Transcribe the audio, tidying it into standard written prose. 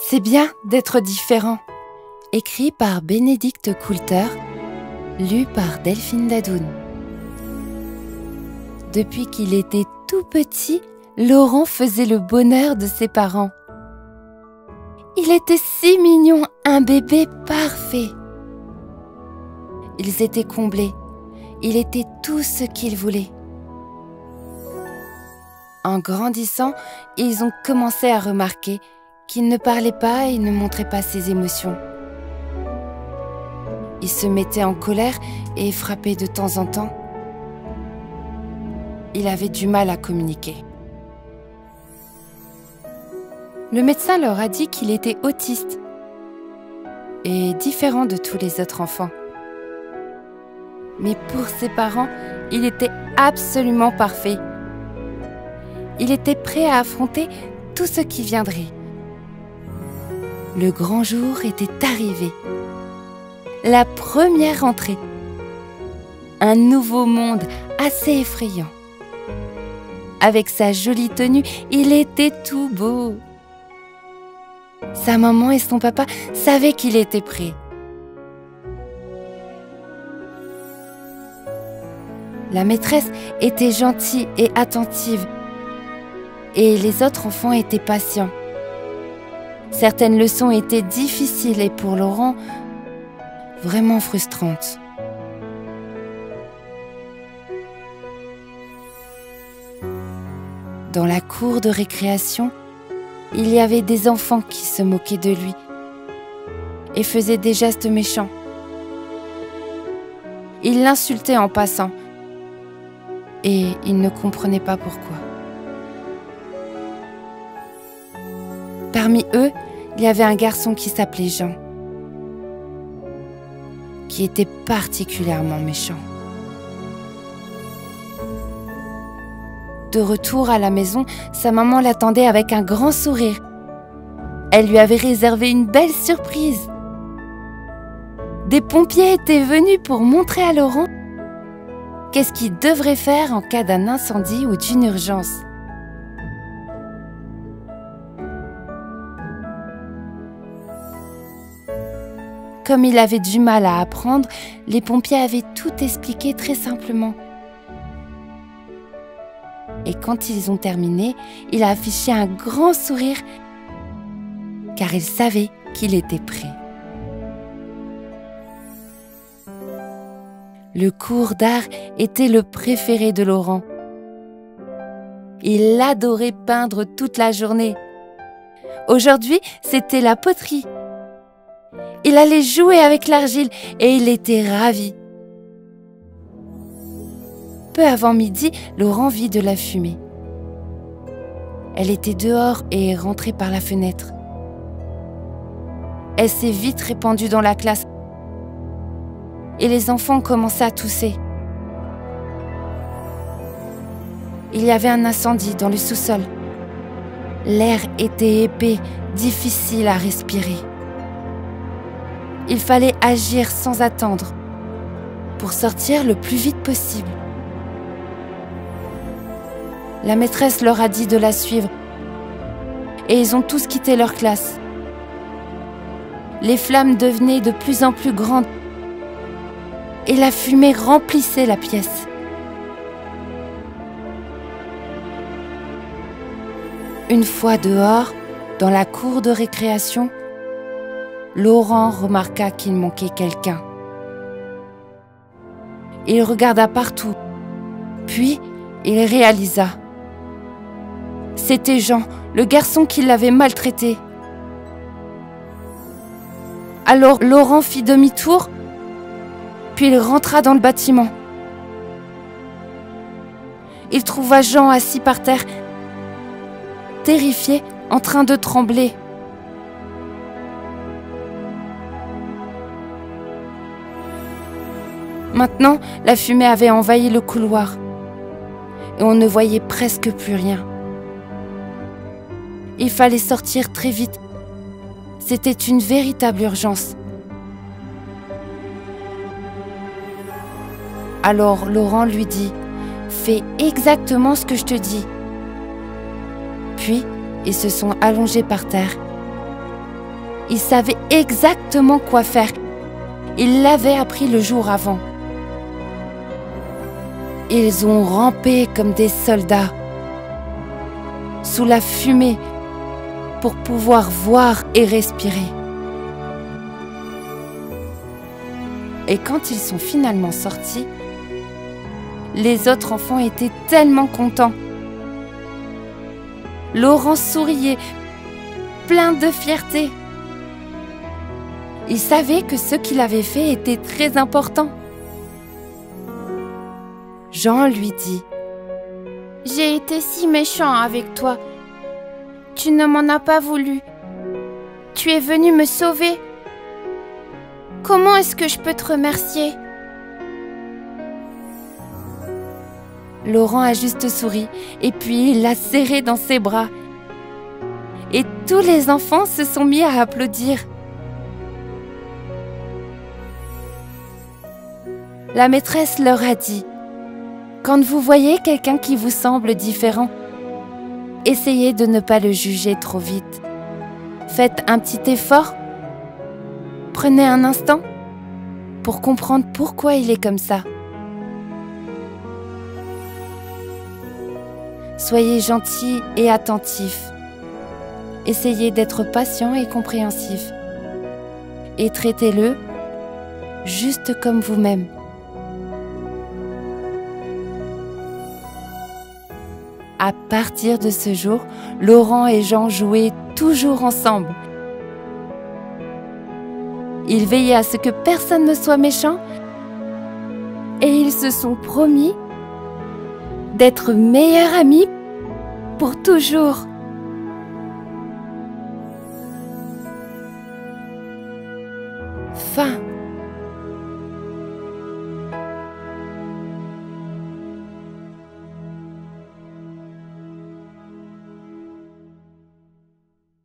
C'est bien d'être différent. Écrit par Bénédicte Coulter, lu par Delphine Dadoun. Depuis qu'il était tout petit, Laurent faisait le bonheur de ses parents. Il était si mignon, un bébé parfait. Ils étaient comblés. Il était tout ce qu'ils voulaient. En grandissant, ils ont commencé à remarquer qu'il ne parlait pas et ne montrait pas ses émotions. Il se mettait en colère et frappait de temps en temps. Il avait du mal à communiquer. Le médecin leur a dit qu'il était autiste et différent de tous les autres enfants. Mais pour ses parents, il était absolument parfait. Il était prêt à affronter tout ce qui viendrait. Le grand jour était arrivé. La première rentrée. Un nouveau monde assez effrayant. Avec sa jolie tenue, il était tout beau. Sa maman et son papa savaient qu'il était prêt. La maîtresse était gentille et attentive. Et les autres enfants étaient patients. Certaines leçons étaient difficiles et pour Laurent, vraiment frustrantes. Dans la cour de récréation, il y avait des enfants qui se moquaient de lui et faisaient des gestes méchants. Ils l'insultaient en passant et il ne comprenait pas pourquoi. Parmi eux, il y avait un garçon qui s'appelait Jean, qui était particulièrement méchant. De retour à la maison, sa maman l'attendait avec un grand sourire. Elle lui avait réservé une belle surprise. Des pompiers étaient venus pour montrer à Laurent qu'est-ce qu'il devrait faire en cas d'un incendie ou d'une urgence. Comme il avait du mal à apprendre, les pompiers avaient tout expliqué très simplement. Et quand ils ont terminé, il a affiché un grand sourire car il savait qu'il était prêt. Le cours d'art était le préféré de Laurent. Il adorait peindre toute la journée. Aujourd'hui, c'était la poterie. Il allait jouer avec l'argile et il était ravi. Peu avant midi, Laurent vit de la fumée. Elle était dehors et rentrée par la fenêtre. Elle s'est vite répandue dans la classe et les enfants commençaient à tousser. Il y avait un incendie dans le sous-sol. L'air était épais, difficile à respirer. Il fallait agir sans attendre pour sortir le plus vite possible. La maîtresse leur a dit de la suivre et ils ont tous quitté leur classe. Les flammes devenaient de plus en plus grandes et la fumée remplissait la pièce. Une fois dehors, dans la cour de récréation, Laurent remarqua qu'il manquait quelqu'un. Il regarda partout, puis il réalisa. C'était Jean, le garçon qui l'avait maltraité. Alors Laurent fit demi-tour, puis il rentra dans le bâtiment. Il trouva Jean assis par terre, terrifié, en train de trembler. Maintenant, la fumée avait envahi le couloir et on ne voyait presque plus rien. Il fallait sortir très vite. C'était une véritable urgence. Alors Laurent lui dit « Fais exactement ce que je te dis ». Puis, ils se sont allongés par terre Ils savaient exactement quoi faire. Ils l'avaient appris le jour avant. Ils ont rampé comme des soldats, sous la fumée, pour pouvoir voir et respirer. Et quand ils sont finalement sortis, les autres enfants étaient tellement contents. Laurent souriait, plein de fierté. Il savait que ce qu'il avait fait était très important. Jean lui dit: « J'ai été si méchant avec toi. Tu ne m'en as pas voulu. Tu es venu me sauver. Comment est-ce que je peux te remercier ?» Laurent a juste souri et puis il l'a serré dans ses bras. Et tous les enfants se sont mis à applaudir. La maîtresse leur a dit: « Quand vous voyez quelqu'un qui vous semble différent, essayez de ne pas le juger trop vite. Faites un petit effort. Prenez un instant pour comprendre pourquoi il est comme ça. Soyez gentil et attentif. Essayez d'être patient et compréhensif. Et traitez-le juste comme vous-même. » À partir de ce jour, Laurent et Jean jouaient toujours ensemble. Ils veillaient à ce que personne ne soit méchant et ils se sont promis d'être meilleurs amis pour toujours. Fin.